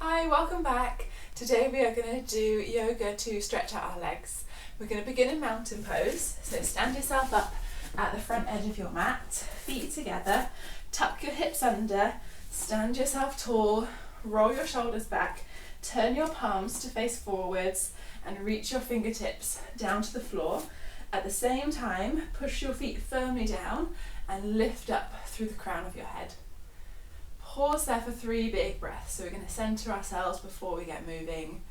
Hi, welcome back. Today we are going to do yoga to stretch out our legs. We're going to begin in mountain pose. So stand yourself up at the front edge of your mat, feet together, tuck your hips under, stand yourself tall, roll your shoulders back, turn your palms to face forwards and reach your fingertips down to the floor. At the same time, push your feet firmly down and lift up through the crown of your head. Pause there for 3 big breaths. So we're going to center ourselves before we get moving.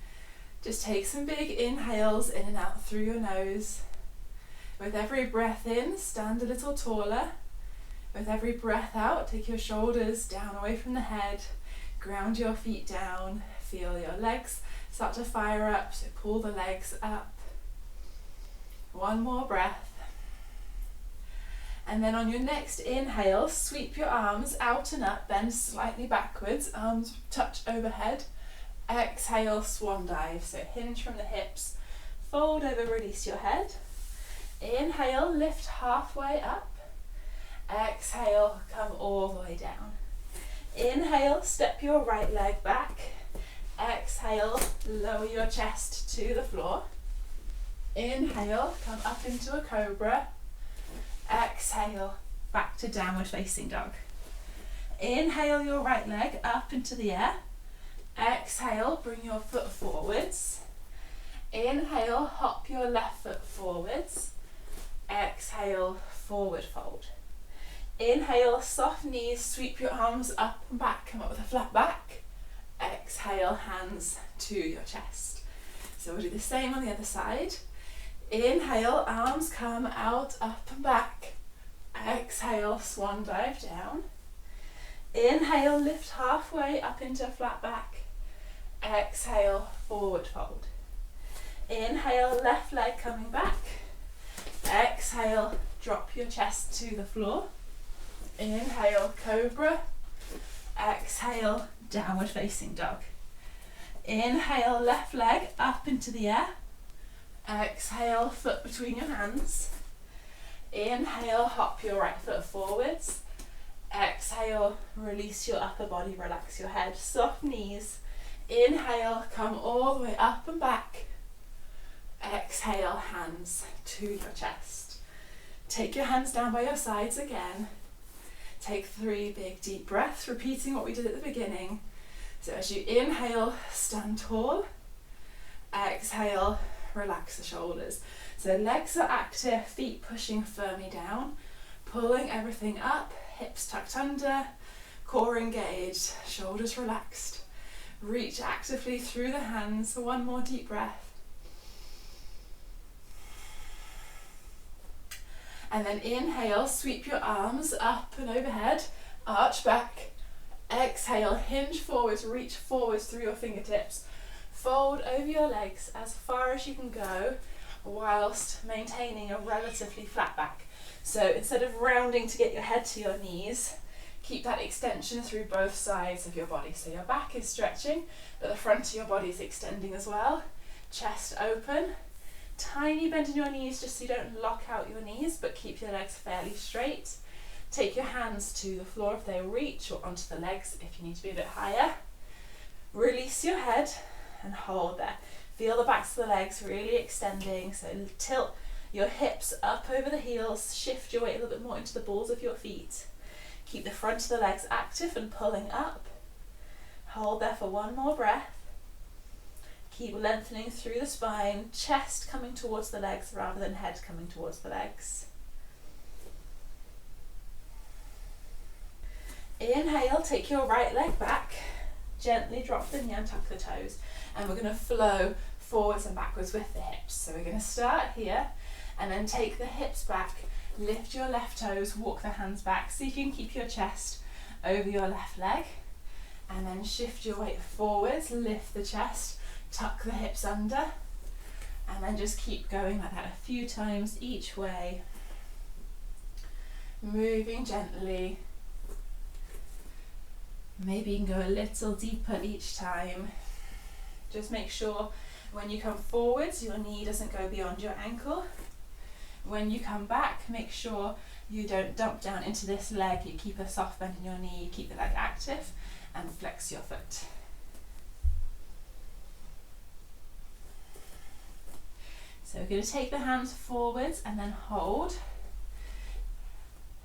Just take some big inhales in and out through your nose. With every breath in, stand a little taller. With every breath out, take your shoulders down away from the head. Ground your feet down. Feel your legs start to fire up, so pull the legs up. One more breath. And then on your next inhale, sweep your arms out and up, bend slightly backwards, arms touch overhead. Exhale, swan dive, so hinge from the hips, fold over, release your head. Inhale, lift halfway up. Exhale, come all the way down. Inhale, step your right leg back. Exhale, lower your chest to the floor. Inhale, come up into a cobra. Exhale, back to downward facing dog. Inhale your right leg up into the air. Exhale, bring your foot forwards. Inhale, hop your left foot forwards. Exhale, forward fold. Inhale, soft knees, sweep your arms up and back, come up with a flat back. Exhale, hands to your chest. So we'll do the same on the other side. Inhale, arms come out, up and back. Exhale, swan dive down. Inhale, lift halfway up into a flat back. Exhale, forward fold. Inhale, left leg coming back. Exhale, drop your chest to the floor. Inhale, cobra. Exhale, downward facing dog. Inhale, left leg up into the air. Exhale, foot between your hands. Inhale, hop your right foot forwards. Exhale, release your upper body, relax your head, soft knees. Inhale, come all the way up and back. Exhale, hands to your chest. Take your hands down by your sides again. Take 3 big deep breaths, repeating what we did at the beginning. So as you inhale, stand tall. Exhale, relax the shoulders. So legs are active, feet pushing firmly down, pulling everything up, hips tucked under, core engaged, shoulders relaxed. Reach actively through the hands. One more deep breath. And then inhale, sweep your arms up and overhead, arch back. Exhale, hinge forwards, reach forwards through your fingertips. Fold over your legs as far as you can go whilst maintaining a relatively flat back. So instead of rounding to get your head to your knees, keep that extension through both sides of your body. So your back is stretching, but the front of your body is extending as well. Chest open. Tiny bend in your knees just so you don't lock out your knees, but keep your legs fairly straight. Take your hands to the floor if they reach, or onto the legs if you need to be a bit higher. Release your head and hold there. Feel the backs of the legs really extending, so tilt your hips up over the heels, shift your weight a little bit more into the balls of your feet. Keep the front of the legs active and pulling up. Hold there for 1 more breath. Keep lengthening through the spine, chest coming towards the legs rather than head coming towards the legs. Inhale, take your right leg back. Gently drop the knee and tuck the toes. And we're going to flow forwards and backwards with the hips. So we're going to start here and then take the hips back, lift your left toes, walk the hands back. See if you can keep your chest over your left leg. And then shift your weight forwards, lift the chest, tuck the hips under. And then just keep going like that a few times each way. Moving gently. Maybe you can go a little deeper each time. Just make sure when you come forwards, your knee doesn't go beyond your ankle. When you come back, make sure you don't dump down into this leg. You keep a soft bend in your knee, you keep the leg active, and flex your foot. going to take the hands forwards and then hold.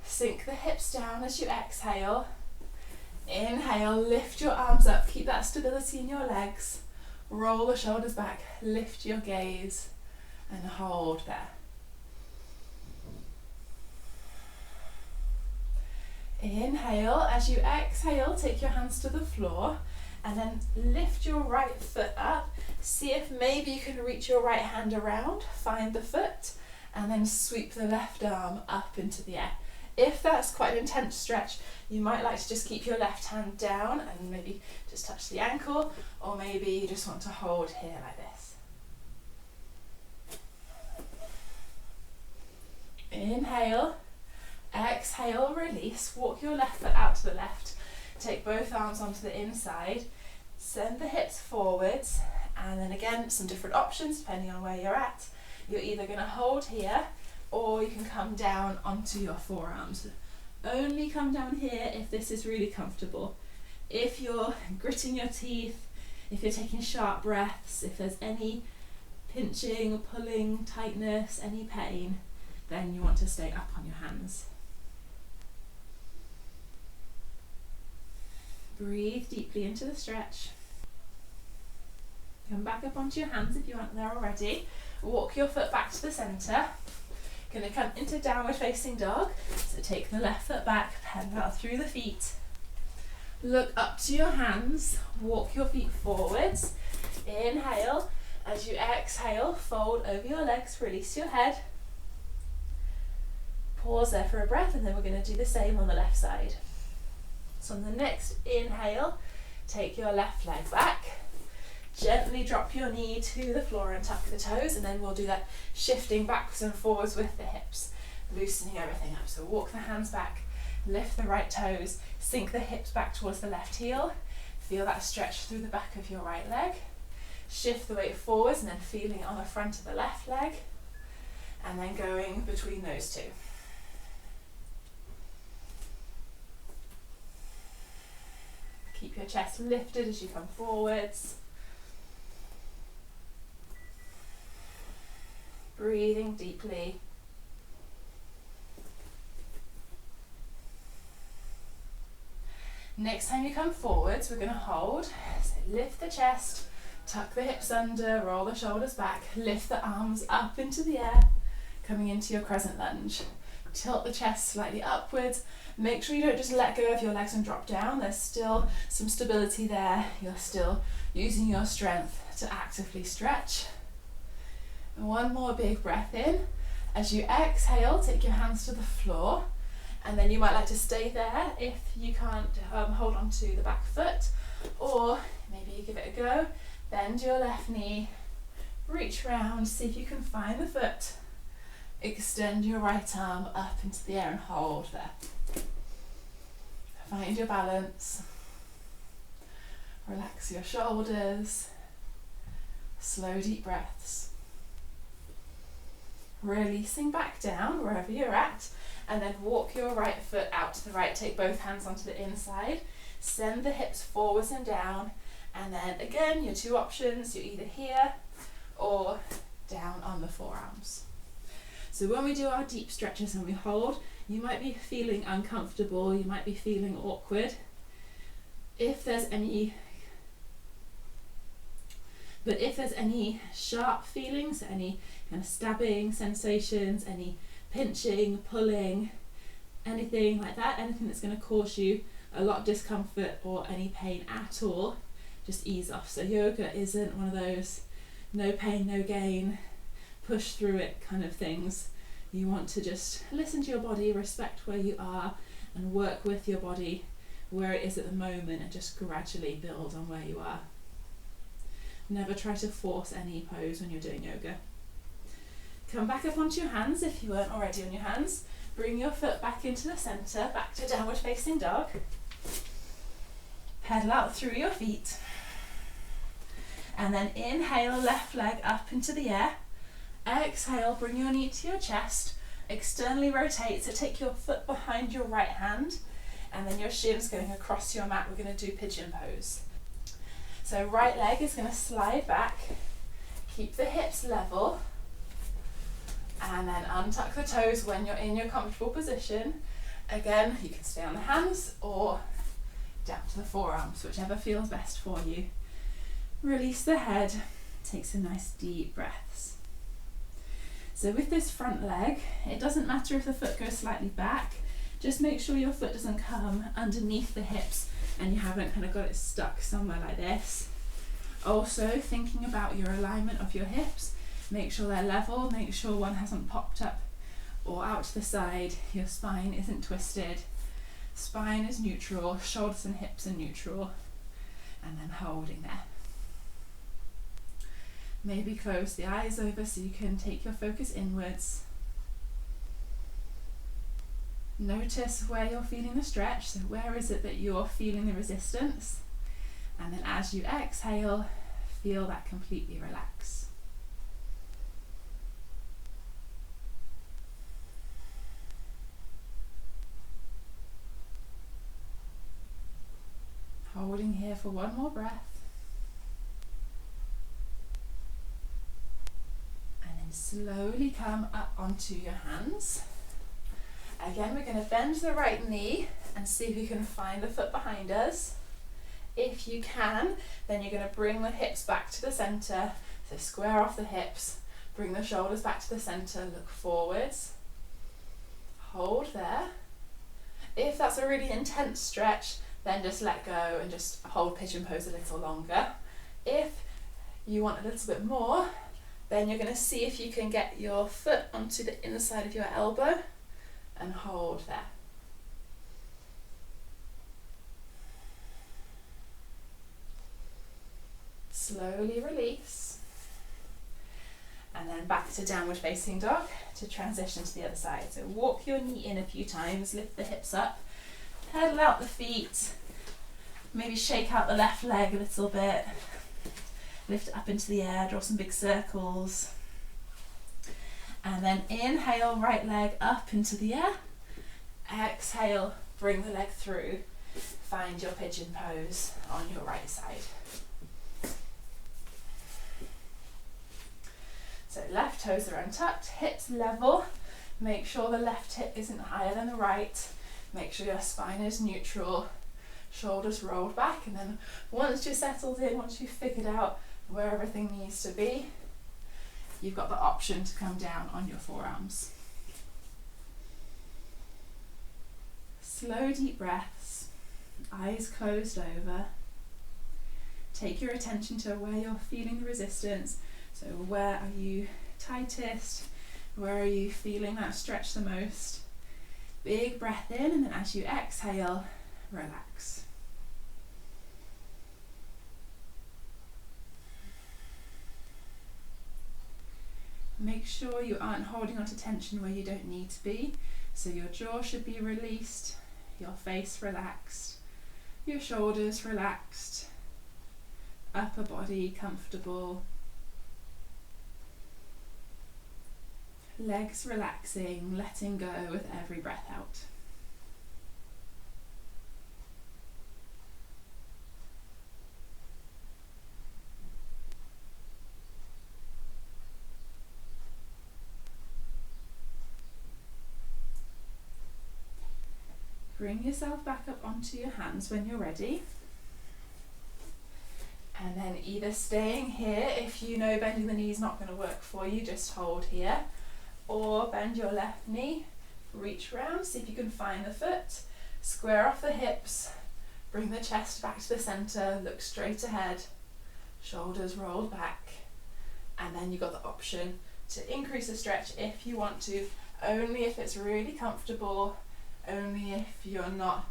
Sink the hips down as you exhale. Inhale, lift your arms up, keep that stability in your legs. Roll the shoulders back, lift your gaze and hold there. Inhale, as you exhale, take your hands to the floor and then lift your right foot up. See if maybe you can reach your right hand around, find the foot, and then sweep the left arm up into the air. If that's quite an intense stretch, you might like to just keep your left hand down and maybe just touch the ankle, or maybe you just want to hold here like this. Inhale, exhale, release, walk your left foot out to the left, take both arms onto the inside, send the hips forwards, and then again, some different options depending on where you're at. You're either going to hold here, or you can come down onto your forearms. Only come down here if this is really comfortable. If you're gritting your teeth, if you're taking sharp breaths, if there's any pinching, pulling, tightness, any pain, then you want to stay up on your hands. Breathe deeply into the stretch. Come back up onto your hands if you aren't there already. Walk your foot back to the centre. Going to come into downward facing dog. So take the left foot back, pedal out through the feet. Look up to your hands, walk your feet forwards. Inhale, as you exhale, fold over your legs, release your head. Pause there for a breath, and then we're going to do the same on the left side. So on the next inhale, take your left leg back. Gently drop your knee to the floor and tuck the toes, and then we'll do that shifting backwards and forwards with the hips, loosening everything up. So walk the hands back, lift the right toes, sink the hips back towards the left heel, feel that stretch through the back of your right leg, shift the weight forwards and then feeling it on the front of the left leg, and then going between those two. Keep your chest lifted as you come forwards. Breathing deeply. Next time you come forwards, we're going to hold. So lift the chest, tuck the hips under, roll the shoulders back, lift the arms up into the air, coming into your crescent lunge. Tilt the chest slightly upwards. Make sure you don't just let go of your legs and drop down. There's still some stability there. You're still using your strength to actively stretch. And one more big breath in. As you exhale, take your hands to the floor, and then you might like to stay there if you can't hold on to the back foot, or maybe you give it a go. Bend your left knee, reach round, see if you can find the foot. Extend your right arm up into the air and hold there. Find your balance. Relax your shoulders. Slow, deep breaths. Releasing back down wherever you're at, and then walk your right foot out to the right. Take both hands onto the inside. Send the hips forwards and down, and then again, your two options. You're either here or down on the forearms. So when we do our deep stretches and we hold, you might be feeling uncomfortable, you might be feeling awkward. If there's any sharp feelings, any kind of stabbing sensations, any pinching, pulling, anything like that, anything that's going to cause you a lot of discomfort or any pain at all, just ease off. So yoga isn't one of those no pain, no gain, push through it kind of things. You want to just listen to your body, respect where you are, and work with your body where it is at the moment, and just gradually build on where you are. Never try to force any pose when you're doing yoga. Come back up onto your hands if you weren't already on your hands. Bring your foot back into the centre, back to downward facing dog. Pedal out through your feet. And then inhale, left leg up into the air. Exhale, bring your knee to your chest. Externally rotate, so take your foot behind your right hand, and then your shins going across your mat. We're going to do pigeon pose. So right leg is going to slide back. Keep the hips level. And then untuck the toes when you're in your comfortable position. Again, you can stay on the hands or down to the forearms, whichever feels best for you. Release the head, take some nice deep breaths. So with this front leg, it doesn't matter if the foot goes slightly back, just make sure your foot doesn't come underneath the hips and you haven't kind of got it stuck somewhere like this. Also, thinking about your alignment of your hips, make sure they're level, make sure one hasn't popped up or out to the side, your spine isn't twisted. Spine is neutral, shoulders and hips are neutral, and then holding there. Maybe close the eyes over so you can take your focus inwards. Notice where you're feeling the stretch, so where is it that you're feeling the resistance? And then as you exhale, feel that completely relax. Holding here for one more breath. Slowly come up onto your hands. Again, we're going to bend the right knee and see if you can find the foot behind us. If you can, then you're going to bring the hips back to the center. So square off the hips, bring the shoulders back to the center, look forwards. Hold there. If that's a really intense stretch, then just let go and just hold pigeon pose a little longer. If you want a little bit more, then you're going to see if you can get your foot onto the inside of your elbow and hold there. Slowly release. And then back to downward facing dog to transition to the other side. So walk your knee in a few times, lift the hips up, pedal out the feet, maybe shake out the left leg a little bit. Lift it up into the air, draw some big circles. And then inhale, right leg up into the air. Exhale, bring the leg through. Find your pigeon pose on your right side. So left toes are untucked, hips level. Make sure the left hip isn't higher than the right. Make sure your spine is neutral. Shoulders rolled back, and then once you're settled in, once you've figured out where everything needs to be, you've got the option to come down on your forearms. Slow, deep breaths, eyes closed over. Take your attention to where you're feeling the resistance. So where are you tightest? Where are you feeling that stretch the most? Big breath in, and then as you exhale, relax. Make sure you aren't holding on to tension where you don't need to be. So your jaw should be released, your face relaxed, your shoulders relaxed, upper body comfortable, legs relaxing, letting go with every breath out. Bring yourself back up onto your hands when you're ready. And then either staying here, if you know bending the knee is not going to work for you, just hold here. Or bend your left knee, reach round, see if you can find the foot, square off the hips, bring the chest back to the center, look straight ahead, shoulders rolled back. And then you've got the option to increase the stretch if you want to, only if it's really comfortable. Only if you're not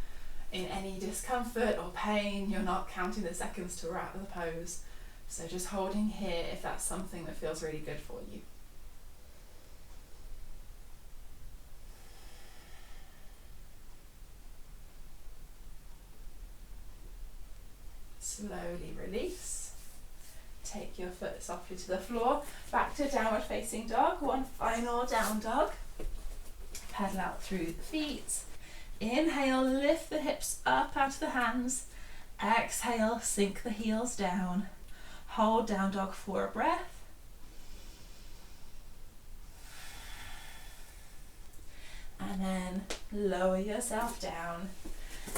in any discomfort or pain, you're not counting the seconds to wear out of the pose. So just holding here if that's something that feels really good for you. Slowly release. Take your foot softly to the floor. Back to downward facing dog. One final down dog. Pedal out through the feet. Inhale, lift the hips up out of the hands. Exhale, sink the heels down. Hold down dog for a breath. And then lower yourself down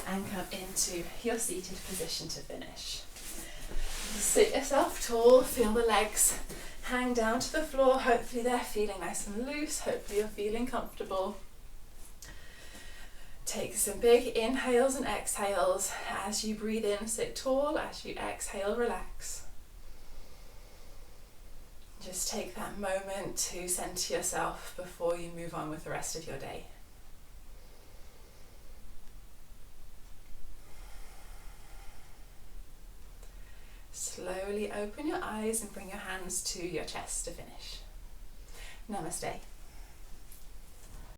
and come into your seated position to finish. Sit yourself tall, feel the legs hang down to the floor. Hopefully they're feeling nice and loose. Hopefully you're feeling comfortable. Take some big inhales and exhales. As you breathe in, sit tall. As you exhale, relax. Just take that moment to center yourself before you move on with the rest of your day. Slowly open your eyes and bring your hands to your chest to finish. Namaste.